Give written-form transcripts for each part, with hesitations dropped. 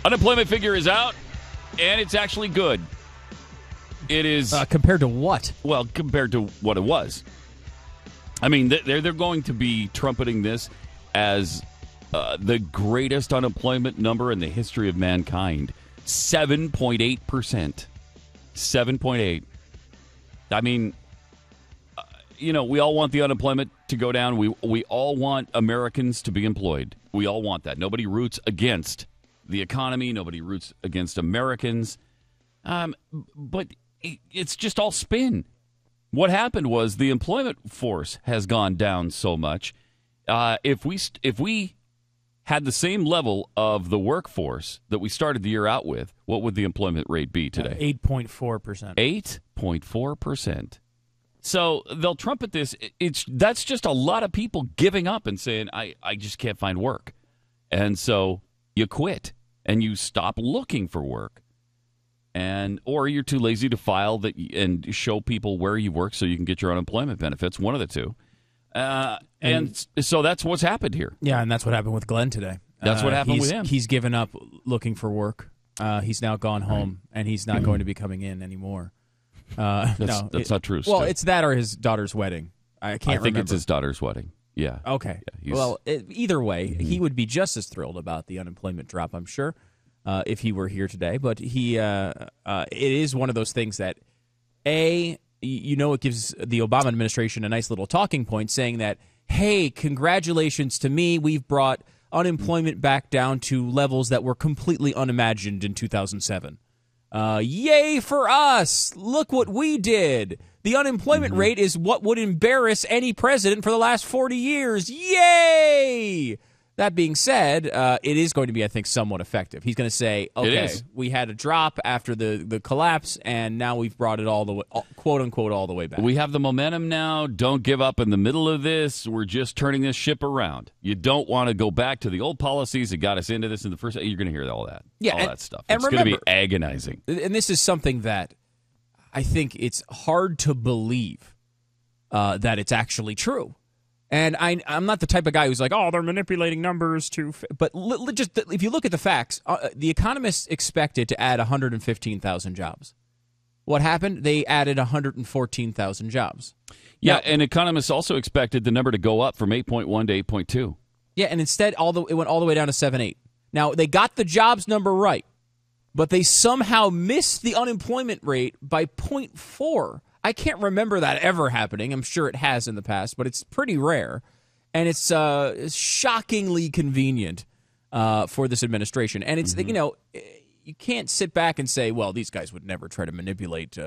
Unemployment figure is out, and it's actually good. It is compared to what? Well, compared to what it was. I mean, they're going to be trumpeting this as the greatest unemployment number in the history of mankind. 7.8%. 7.8. I mean, we all want the unemployment to go down. We all want Americans to be employed. We all want that. Nobody roots against the economy. Nobody roots against Americans. But it's just all spin. What happened was the employment force has gone down so much. If we had the same level of the workforce that we started the year out with, what would the employment rate be today? 8.4%. 8.4%. So they'll trumpet this. That's just a lot of people giving up and saying, I just can't find work. And so you quit and you stop looking for work. Or you're too lazy to file and show people where you work so you can get your unemployment benefits, one of the two. And so that's what's happened here. Yeah, and that's what happened with Glenn today. That's what happened with him. He's given up looking for work. He's now gone home, and he's not going to be coming in anymore. That's not true. Well, it's that or his daughter's wedding. I think remember. It's his daughter's wedding. Yeah. Okay. Yeah, either way, he would be just as thrilled about the unemployment drop, I'm sure, if he were here today. But it is one of those things that, it gives the Obama administration a nice little talking point saying that, hey, congratulations to me. We've brought unemployment back down to levels that were completely unimagined in 2007. Yay for us. Look what we did. The unemployment rate is what would embarrass any president for the last 40 years. Yay! That being said, it is going to be, I think, somewhat effective. He's going to say, okay, we had a drop after the collapse, and now we've brought it all the way, quote unquote, all the way back. We have the momentum now. Don't give up in the middle of this. We're just turning this ship around. You don't want to go back to the old policies that got us into this in the first. You're going to hear all that. Yeah, all that stuff. It's going to be agonizing. And this is something that I think it's hard to believe that it's actually true. And I'm not the type of guy who's like, oh, they're manipulating numbers to. But just if you look at the facts, the economists expected to add 115,000 jobs. What happened? They added 114,000 jobs. Yeah, and economists also expected the number to go up from 8.1 to 8.2. Yeah, and instead it went all the way down to 7.8. Now, they got the jobs number right, but they somehow missed the unemployment rate by 0.4. I can't remember that ever happening. I'm sure it has in the past, but it's pretty rare. And it's shockingly convenient for this administration. And it's, you can't sit back and say, well, these guys would never try to manipulate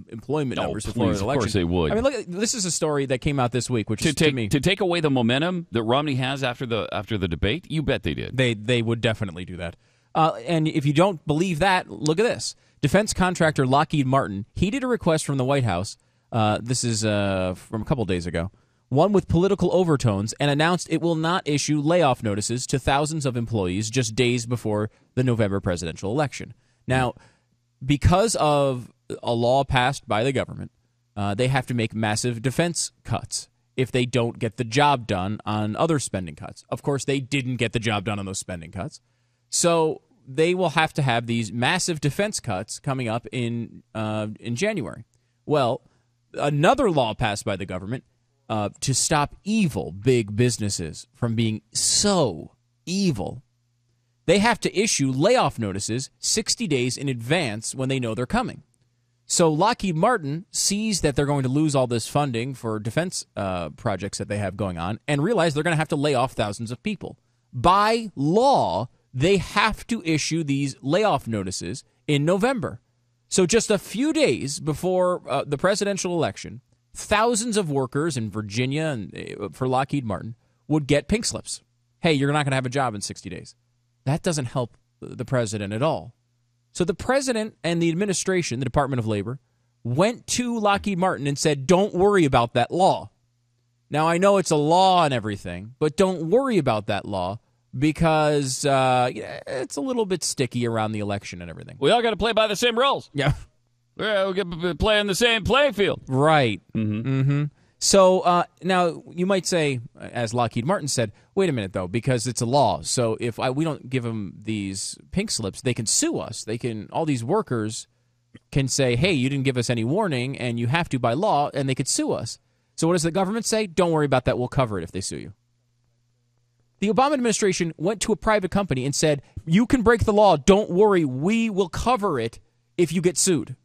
employment numbers before the election. Of course they would. I mean, look, this is a story that came out this week, which to take away the momentum that Romney has after the debate, you bet they did. They would definitely do that. And if you don't believe that, look at this. Defense contractor Lockheed Martin, he did a request from the White House, this is from a couple days ago, one with political overtones, and announced it will not issue layoff notices to thousands of employees just days before the November presidential election. Now, because of a law passed by the government, they have to make massive defense cuts if they don't get the job done on other spending cuts. Of course, they didn't get the job done on those spending cuts. So they will have to have these massive defense cuts coming up in January. Well, another law passed by the government to stop evil big businesses from being so evil, they have to issue layoff notices 60 days in advance when they know they're coming. So Lockheed Martin sees that they're going to lose all this funding for defense projects that they have going on and realize they're going to have to lay off thousands of people. By law, they have to issue these layoff notices in November. So just a few days before the presidential election, thousands of workers in Virginia and for Lockheed Martin would get pink slips. Hey, you're not going to have a job in 60 days. That doesn't help the president at all. So the president and the administration, the Department of Labor, went to Lockheed Martin and said, don't worry about that law. Now, I know it's a law and everything, but don't worry about that law, because it's a little bit sticky around the election and everything. We all got to play by the same rules. Yeah. We got to play on the same playing field. Right. Mm-hmm. So now you might say, as Lockheed Martin said, wait a minute, though, because it's a law. So if we don't give them these pink slips, they can sue us. All these workers can say, hey, you didn't give us any warning, and you have to by law, and they could sue us. So what does the government say? Don't worry about that. We'll cover it if they sue you. The Obama administration went to a private company and said, you can break the law. Don't worry. We will cover it if you get sued.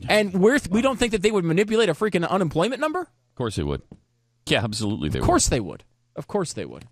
And we don't think that they would manipulate a freaking unemployment number? Of course they would. Yeah, absolutely they would. Of course they would. Of course they would.